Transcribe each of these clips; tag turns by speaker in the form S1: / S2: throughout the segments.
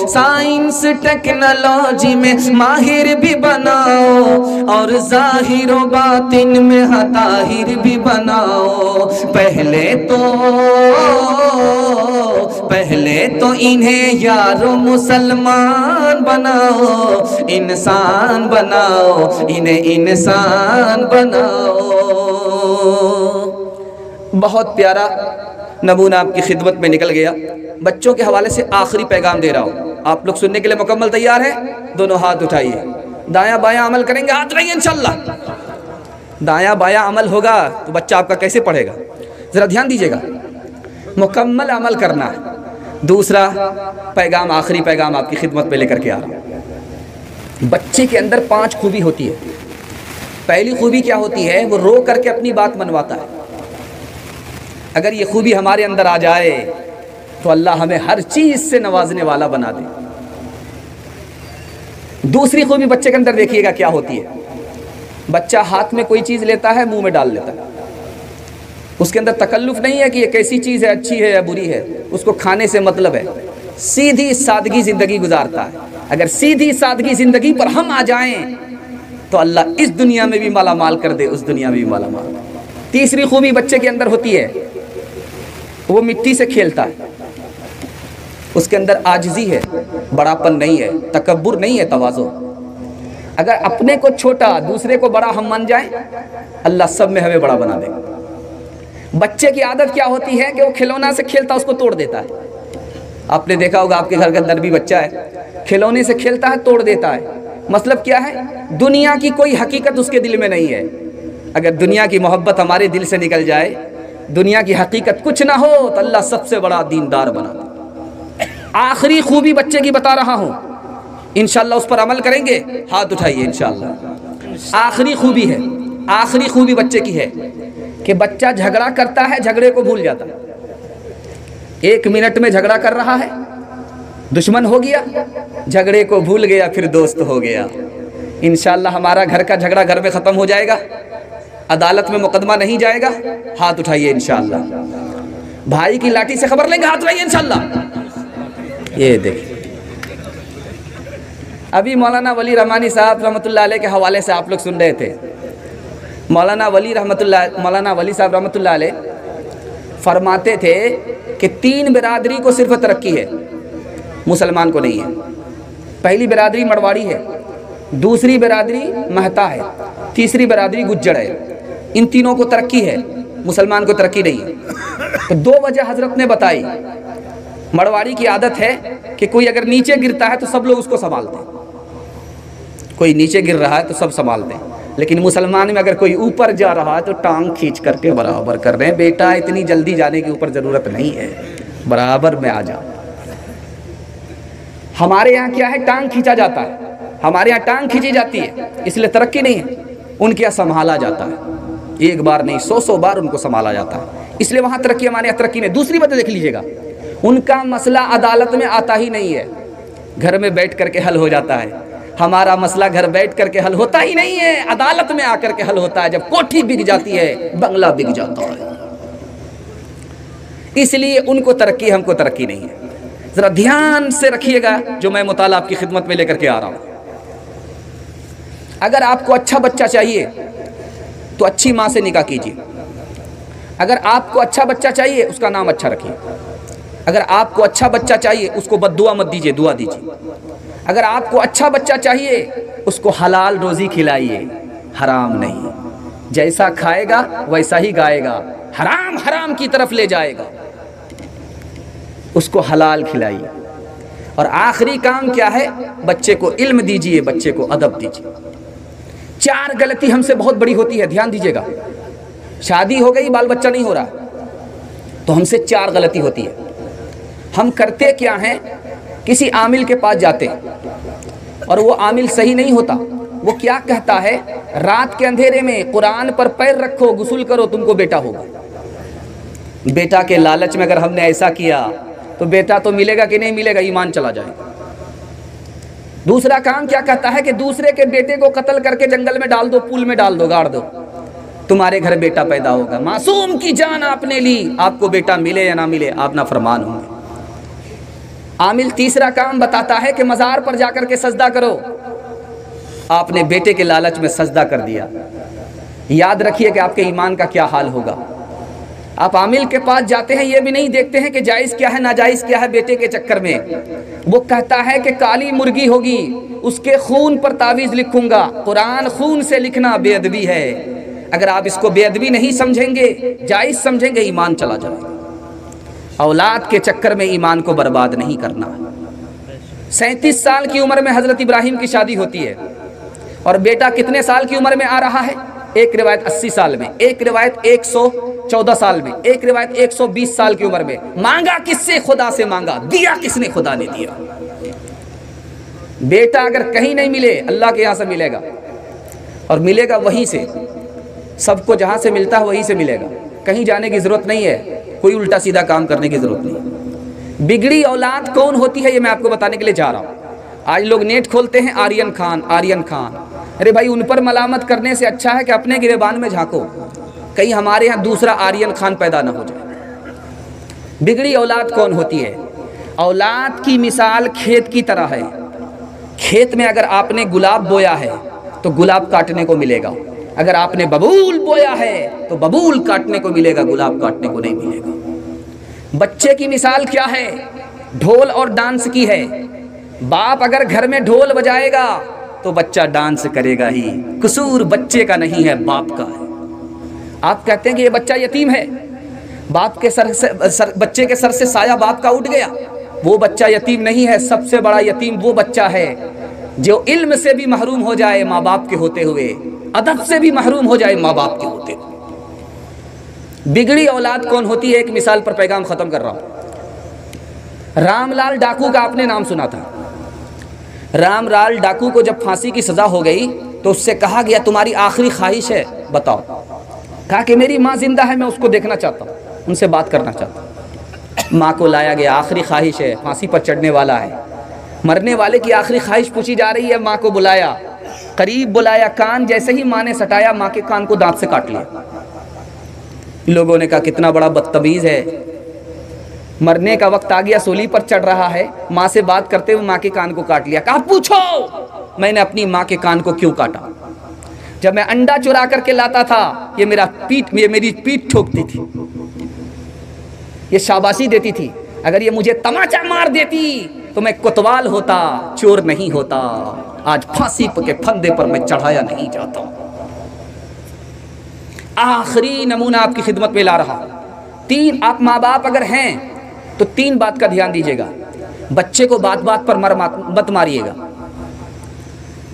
S1: Science technology में माहिर भी बनाओ, और जाहिर व बातिन में हताहिर भी बनाओ। पहले तो इन्हें यारो मुसलमान बनाओ, इंसान बनाओ, इन्हें इंसान बनाओ। बहुत प्यारा नमूना आपकी खिदमत में निकल गया। बच्चों के हवाले से आखिरी पैगाम दे रहा हूँ, आप लोग सुनने के लिए मुकम्मल तैयार हैं? दोनों हाथ उठाइए, दायां बायां अमल करेंगे, हाथ उठाइए इंशाल्लाह। दायां बायां अमल होगा तो बच्चा आपका कैसे पढ़ेगा? जरा ध्यान दीजिएगा, मुकम्मल अमल करना है। दूसरा पैगाम, आखिरी पैगाम आपकी खिदमत में लेकर के आ रहा हूँ। बच्चे के अंदर 5 खूबी होती है। पहली खूबी क्या होती है? वो रो करके अपनी बात मनवाता है। अगर ये खूबी हमारे अंदर आ जाए तो अल्लाह हमें हर चीज़ से नवाजने वाला बना दे। दूसरी खूबी बच्चे के अंदर देखिएगा क्या होती है। बच्चा हाथ में कोई चीज़ लेता है, मुंह में डाल लेता है। उसके अंदर तकल्लुफ़ नहीं है कि ये कैसी चीज़ है, अच्छी है या बुरी है। उसको खाने से मतलब है, सीधी सादगी ज़िंदगी गुजारता है। अगर सीधी सादगी ज़िंदगी पर हम आ जाएं तो अल्लाह इस दुनिया में भी माला माल कर दे, उस दुनिया में भी माला माल। तीसरी खूबी बच्चे के अंदर होती है, वो मिट्टी से खेलता है। उसके अंदर आजिज़ी है, बड़ापन नहीं है, तकब्बुर नहीं है, तवाज़ु। अगर अपने को छोटा दूसरे को बड़ा हम मान जाएं, अल्लाह सब में हमें बड़ा बना देगा। बच्चे की आदत क्या होती है कि वो खिलौना से खेलता, उसको तोड़ देता है। आपने देखा होगा आपके घर के अंदर भी बच्चा है, खिलौने से खेलता है, तोड़ देता है। मतलब क्या है? दुनिया की कोई हकीकत उसके दिल में नहीं है। अगर दुनिया की मोहब्बत हमारे दिल से निकल जाए, दुनिया की हकीकत कुछ ना हो, तो अल्लाह सबसे बड़ा दीनदार बना दे। आखिरी खूबी बच्चे की बता रहा हूँ, इंशाअल्लाह उस पर अमल करेंगे, हाथ उठाइए इंशाअल्लाह। आखिरी खूबी है, आखिरी खूबी बच्चे की है कि बच्चा झगड़ा करता है, झगड़े को भूल जाता है। 1 मिनट में झगड़ा कर रहा है, दुश्मन हो गया, झगड़े को भूल गया, फिर दोस्त हो गया। इंशाअल्लाह हमारा घर का झगड़ा घर में ख़त्म हो जाएगा, अदालत में मुकदमा नहीं जाएगा। हाथ उठाइए इंशाअल्लाह। भाई की लाठी से खबर लेंगे, हाथ उठाइए इंशाअल्लाह। ये देखिए, अभी मौलाना वली रहमानी साहब रहमतुल्लाह अलैह के हवाले से आप लोग सुन रहे थे। मौलाना वली साहब रहमतुल्लाह अलैह फरमाते थे कि 3 बिरादरी को सिर्फ तरक्की है, मुसलमान को नहीं है। पहली बिरादरी मरवाड़ी है, दूसरी बिरादरी महता है, तीसरी बिरादरी गुज्जर है। इन तीनों को तरक्की है, मुसलमान को तरक्की नहीं है। तो 2 वजह हजरत ने बताई। मरवाड़ी की आदत है कि कोई अगर नीचे गिरता है तो सब लोग उसको संभालते हैं, कोई नीचे गिर रहा है तो सब संभालते हैं। लेकिन मुसलमान में अगर कोई ऊपर जा रहा है तो टांग खींच करके बराबर कर रहे हैं। बेटा इतनी जल्दी जाने की ऊपर ज़रूरत नहीं है, बराबर में आ जा। हमारे यहाँ क्या है? टांग खींचा जाता है, हमारे यहाँ टांग खींची जाती है, इसलिए तरक्की नहीं है। उनके यहाँ संभाला जाता है, 1 बार नहीं 100 बार उनको संभाला जाता है, इसलिए वहाँ तरक्की, हमारे यहाँ तरक्की नहीं। दूसरी बात देख लीजिएगा, उनका मसला अदालत में आता ही नहीं है, घर में बैठ करके हल हो जाता है। हमारा मसला घर बैठ करके हल होता ही नहीं है, अदालत में आकर के हल होता है। जब कोठी बिक जाती है, बंगला बिक जाता है। इसलिए उनको तरक्की, हमको तरक्की नहीं है। जरा ध्यान से रखिएगा जो मैं मुताला आपकी खिदमत में लेकर के आ रहा हूं। अगर आपको अच्छा बच्चा चाहिए तो अच्छी माँ से निकाह कीजिए। अगर आपको अच्छा बच्चा चाहिए, उसका नाम अच्छा रखिए। अगर आपको अच्छा बच्चा चाहिए, उसको बद्दुआ मत दीजिए, दुआ दीजिए। अगर आपको अच्छा बच्चा चाहिए, उसको हलाल रोज़ी खिलाइए, हराम नहीं। जैसा खाएगा वैसा ही गाएगा, हराम हराम की तरफ ले जाएगा। उसको हलाल खिलाइए। और आखिरी काम क्या है? बच्चे को इल्म दीजिए, बच्चे को अदब दीजिए। 4 गलती हमसे बहुत बड़ी होती है, ध्यान दीजिएगा। शादी हो गई, बाल बच्चा नहीं हो रहा, तो हमसे 4 गलती होती है। हम करते क्या हैं? किसी आमिल के पास जाते हैं और वो आमिल सही नहीं होता। वो क्या कहता है? रात के अंधेरे में कुरान पर पैर रखो, गुस्ल करो, तुमको बेटा होगा। बेटा के लालच में अगर हमने ऐसा किया तो बेटा तो मिलेगा कि नहीं मिलेगा, ईमान चला जाएगा। दूसरा काम क्या कहता है कि दूसरे के बेटे को कत्ल करके जंगल में डाल दो, पुल में डाल दो, गाड़ दो, तुम्हारे घर बेटा पैदा होगा। मासूम की जान आपने ली, आपको बेटा मिले या ना मिले, आप नाफरमान होंगे। आमिल तीसरा काम बताता है कि मज़ार पर जाकर के सजदा करो। आपने बेटे के लालच में सजदा कर दिया, याद रखिए कि आपके ईमान का क्या हाल होगा। आप आमिल के पास जाते हैं, ये भी नहीं देखते हैं कि जायज़ क्या है नाजायज़ क्या है। बेटे के चक्कर में वो कहता है कि काली मुर्गी होगी उसके खून पर तावीज़ लिखूंगा। कुरान खून से लिखना बेअदबी है। अगर आप इसको बेअदबी नहीं समझेंगे, जायज़ समझेंगे, ईमान चला जाएगा। औलाद के चक्कर में ईमान को बर्बाद नहीं करना। 37 साल की उम्र में हज़रत इब्राहीम की शादी होती है और बेटा कितने साल की उम्र में आ रहा है? एक रिवायत 80 साल में, एक रिवायत 114 साल में, एक रिवायत 120 साल की उम्र में। मांगा किससे? खुदा से मांगा। दिया किसने? खुदा ने दिया। बेटा अगर कहीं नहीं मिले, अल्लाह के यहाँ से मिलेगा, और मिलेगा वहीं से। सबको जहाँ से मिलता है वहीं से मिलेगा। कहीं जाने की ज़रूरत नहीं है, कोई उल्टा सीधा काम करने की ज़रूरत नहीं। बिगड़ी औलाद कौन होती है ये मैं आपको बताने के लिए जा रहा हूँ। आज लोग नेट खोलते हैं, आर्यन खान, आर्यन खान। अरे भाई, उन पर मलामत करने से अच्छा है कि अपने गिरेबान में झांको, कहीं हमारे यहाँ दूसरा आर्यन खान पैदा ना हो जाए। बिगड़ी औलाद कौन होती है? औलाद की मिसाल खेत की तरह है। खेत में अगर आपने गुलाब बोया है तो गुलाब काटने को मिलेगा, अगर आपने बबूल बोया है तो बबूल काटने को मिलेगा, गुलाब काटने को नहीं मिलेगा। बच्चे की मिसाल क्या है? ढोल और डांस की है। बाप अगर घर में ढोल बजाएगा तो बच्चा डांस करेगा ही। कसूर बच्चे का नहीं है, बाप का है। आप कहते हैं कि ये बच्चा यतीम है, बाप के बच्चे के सर से साया बाप का उठ गया। वो बच्चा यतीम नहीं है। सबसे बड़ा यतीम वो बच्चा है जो इल्म से भी महरूम हो जाए माँ बाप के होते हुए, अदब से भी महरूम हो जाए माँ बाप के होते हुए। बिगड़ी औलाद कौन होती है? एक मिसाल पर पैगाम ख़त्म कर रहा हूँ। रामलाल डाकू का आपने नाम सुना था। रामलाल डाकू को जब फांसी की सज़ा हो गई तो उससे कहा गया तुम्हारी आखिरी ख्वाहिश है, बताओ। कहा कि मेरी माँ जिंदा है, मैं उसको देखना चाहता हूँ, उनसे बात करना चाहता हूँ। माँ को लाया गया, आखिरी ख्वाहिश है, फांसी पर चढ़ने वाला है, मरने वाले की आखिरी ख्वाहिश पूछी जा रही है। माँ को बुलाया, करीब बुलाया, कान जैसे ही माँ ने सटाया, माँ के कान को दांत से काट लिया। लोगों ने कहा कितना बड़ा बदतमीज़ है, मरने का वक्त आ गया, सूली पर चढ़ रहा है, माँ से बात करते हुए माँ के कान को काट लिया। कहा पूछो मैंने अपनी माँ के कान को क्यों काटा? जब मैं अंडा चुरा करके लाता था ये मेरी पीठ ठोकती थी, ये शाबाशी देती थी। अगर ये मुझे तमाचा मार देती तो मैं कोतवाल होता, चोर नहीं होता। आज फांसी के फंदे पर मैं चढ़ाया नहीं जाता। आखिरी नमूना आपकी खिदमत में ला रहा। 3 आप माँ बाप अगर हैं तो 3 बात का ध्यान दीजिएगा। बच्चे को बात बात पर मत मारिएगा,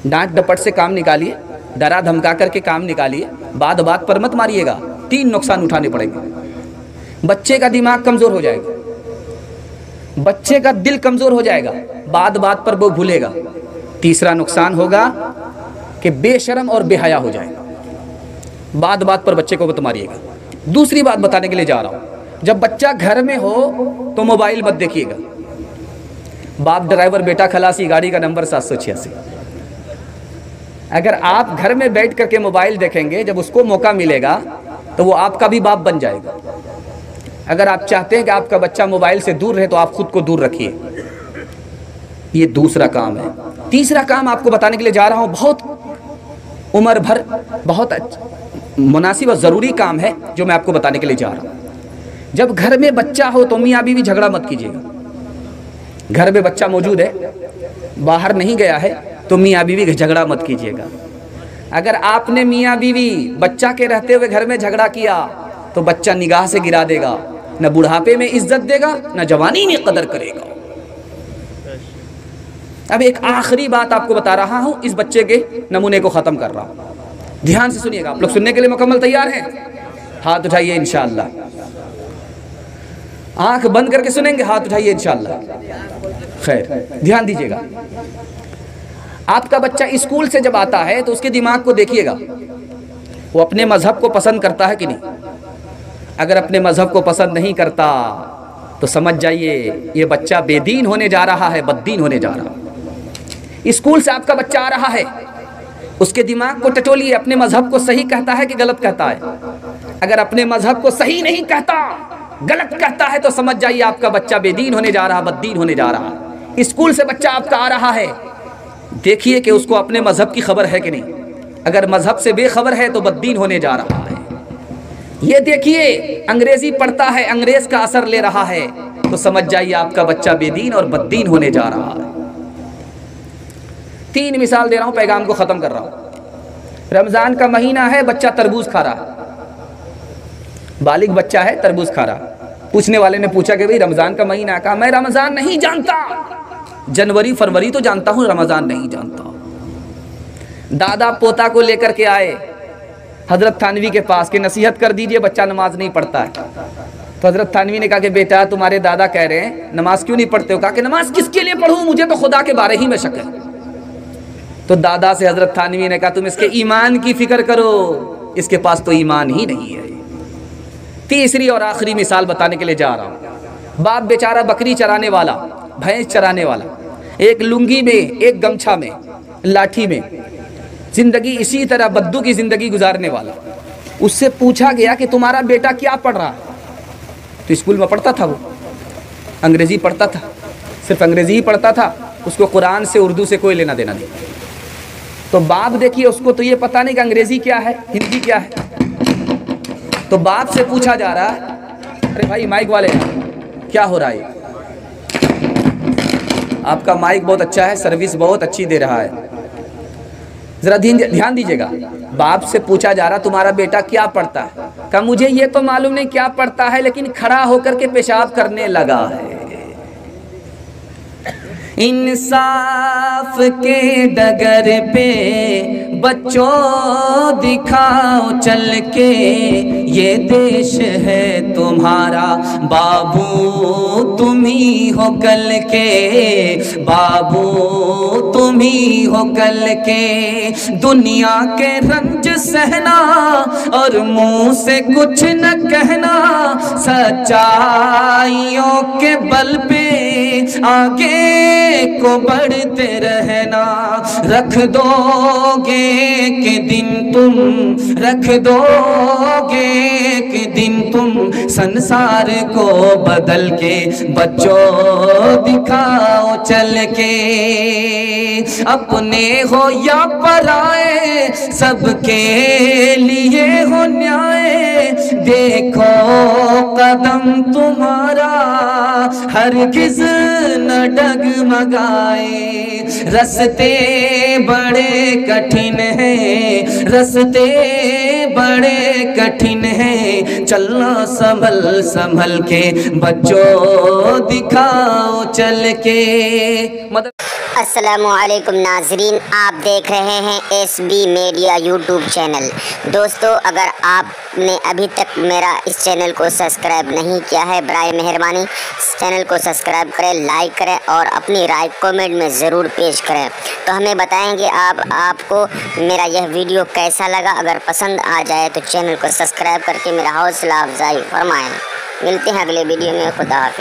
S1: डांट डपट से काम निकालिए, डरा धमका करके काम निकालिए, बात बात पर मत मारिएगा। 3 नुकसान उठाने पड़ेंगे। बच्चे का दिमाग कमज़ोर हो जाएगा, बच्चे का दिल कमज़ोर हो जाएगा, बात बात पर वो भूलेगा। तीसरा नुकसान होगा कि बेशरम और बेहया हो जाएगा। बात बात पर बच्चे को मत मारिएगा। दूसरी बात बताने के लिए जा रहा हूँ, जब बच्चा घर में हो तो मोबाइल मत देखिएगा। बाप ड्राइवर, बेटा खलासी, गाड़ी का नंबर 786। अगर आप घर में बैठ करके मोबाइल देखेंगे, जब उसको मौका मिलेगा तो वो आपका भी बाप बन जाएगा। अगर आप चाहते हैं कि आपका बच्चा मोबाइल से दूर रहे तो आप खुद को दूर रखिए। ये दूसरा काम है। तीसरा काम आपको बताने के लिए जा रहा हूँ, बहुत उम्र भर बहुत मुनासिब और ज़रूरी काम है जो मैं आपको बताने के लिए जा रहा हूँ। जब घर में बच्चा हो तो मियाँ बीवी झगड़ा मत कीजिएगा। घर में बच्चा मौजूद है, बाहर नहीं गया है, तो मियाँ बीवी झगड़ा मत कीजिएगा। अगर आपने मियाँ बीवी बच्चा के रहते हुए घर में झगड़ा किया तो बच्चा निगाह से गिरा देगा, न बुढ़ापे में इज्जत देगा, न जवानी में कदर करेगा। अब एक आखिरी बात आपको बता रहा हूँ, इस बच्चे के नमूने को ख़त्म कर रहा हूँ। ध्यान से सुनिएगा। आप लोग सुनने के लिए मुकम्मल तैयार हैं? हाथ उठाइए इंशाअल्लाह। आंख बंद करके सुनेंगे? हाथ उठाइए इंशाअल्लाह। खैर, ध्यान दीजिएगा। आपका बच्चा स्कूल से जब आता है तो उसके दिमाग को देखिएगा, वो अपने मजहब को पसंद करता है कि नहीं। अगर अपने मजहब को पसंद नहीं करता तो समझ जाइए ये बच्चा बेदीन होने जा रहा है, बद्दीन होने जा रहा है। स्कूल से आपका बच्चा आ रहा है, उसके दिमाग को टटोलिए, अपने मजहब को सही कहता है कि गलत कहता है। अगर अपने मजहब को सही नहीं कहता गलत कहता है तो समझ जाइए आपका बच्चा बेदीन होने जा रहा, बद्दीन होने जा रहा। स्कूल से बच्चा आपका आ रहा है, देखिए कि उसको अपने मजहब की खबर है कि नहीं। अगर मजहब से बेखबर है तो बद्दीन होने जा रहा है। ये देखिए अंग्रेजी पढ़ता है, अंग्रेज का असर ले रहा है, तो समझ जाइए आपका बच्चा बेदीन और बद्दीन होने जा रहा है। 3 मिसाल दे रहा हूं, पैगाम को खत्म कर रहा हूं। रमजान का महीना है, बच्चा तरबूज खा रहा, बालिग बच्चा है, तरबूज खा रहा। पूछने वाले ने पूछा कि भाई रमजान का महीना, कहा मैं रमजान नहीं जानता, जनवरी फरवरी तो जानता हूं, रमजान नहीं जानता। दादा पोता को लेकर के आए हजरत थानवी के पास कि नसीहत कर दीजिए, बच्चा नमाज नहीं पढ़ता है। तो हजरत थानवी ने कहा कि बेटा तुम्हारे दादा कह रहे हैं नमाज क्यों नहीं पढ़ते हो? कहा कि नमाज किसके लिए पढ़ूं, मुझे तो खुदा के बारे ही में शक है। तो दादा से हजरत थानवी ने कहा तुम इसके ईमान की फिक्र करो, इसके पास तो ईमान ही नहीं है। तीसरी और आखिरी मिसाल बताने के लिए जा रहा हूं। बाप बेचारा बकरी चराने वाला, भैंस चराने वाला, एक लुंगी में, एक गमछा में, लाठी में, जिंदगी इसी तरह बद्दू की जिंदगी गुजारने वाला। उससे पूछा गया कि तुम्हारा बेटा क्या पढ़ रहा है? तो स्कूल में पढ़ता था, वो अंग्रेजी पढ़ता था, सिर्फ अंग्रेजी ही पढ़ता था, उसको कुरान से उर्दू से कोई लेना देना नहीं। तो बाप देखिए उसको तो ये पता नहीं कि अंग्रेजी क्या है, हिंदी क्या है। तो बाप से पूछा जा रहा है अरे भाई माइक वाले क्या हो रहा है? आपका माइक बहुत अच्छा है, सर्विस बहुत अच्छी दे रहा है, जरा ध्यान दीजिएगा। बाप से पूछा जा रहा तुम्हारा बेटा क्या पढ़ता है? कहा मुझे ये तो मालूम नहीं क्या पढ़ता है, लेकिन खड़ा होकर के पेशाब करने लगा है। इंसाफ के डगर पे बच्चों दिखाओ चल के, ये देश है तुम्हारा बाबू तुम ही हो कल के, बाबू तुम ही हो कल के। दुनिया के रंज सहना और मुंह से कुछ न कहना, सच्चाइयों के बल पे आगे को बढ़ते रहना। रख दोगे कि दिन तुम, रख दोगे कि दिन तुम संसार को बदल के, बच्चों दिखाओ चल के। अपने हो या पराए सबके लिए हो न्याय, देखो कदम तुम्हारा हरगिज न डगमगाए। रस्ते बड़े कठिन हैं, रस्ते बड़े कठिन हैं, चलना संभल संभल के, बच्चों दिखाओ चल के।
S2: अस्सलामुअलैकुम नाजरीन, आप देख रहे हैं SB मीडिया यूट्यूब चैनल। दोस्तों अगर आपने अभी तक मेरा इस चैनल को सब्सक्राइब नहीं किया है, बराए मेहरबानी इस चैनल को सब्सक्राइब करें, लाइक करें और अपनी राय कमेंट में ज़रूर पेश करें। तो हमें बताएंगे आपको मेरा यह वीडियो कैसा लगा। अगर पसंद आ जाए तो चैनल को सब्सक्राइब करके मेरा हौसला अफजाई फरमाएँ। मिलते हैं अगले वीडियो में। खुदा हाफ़िज़।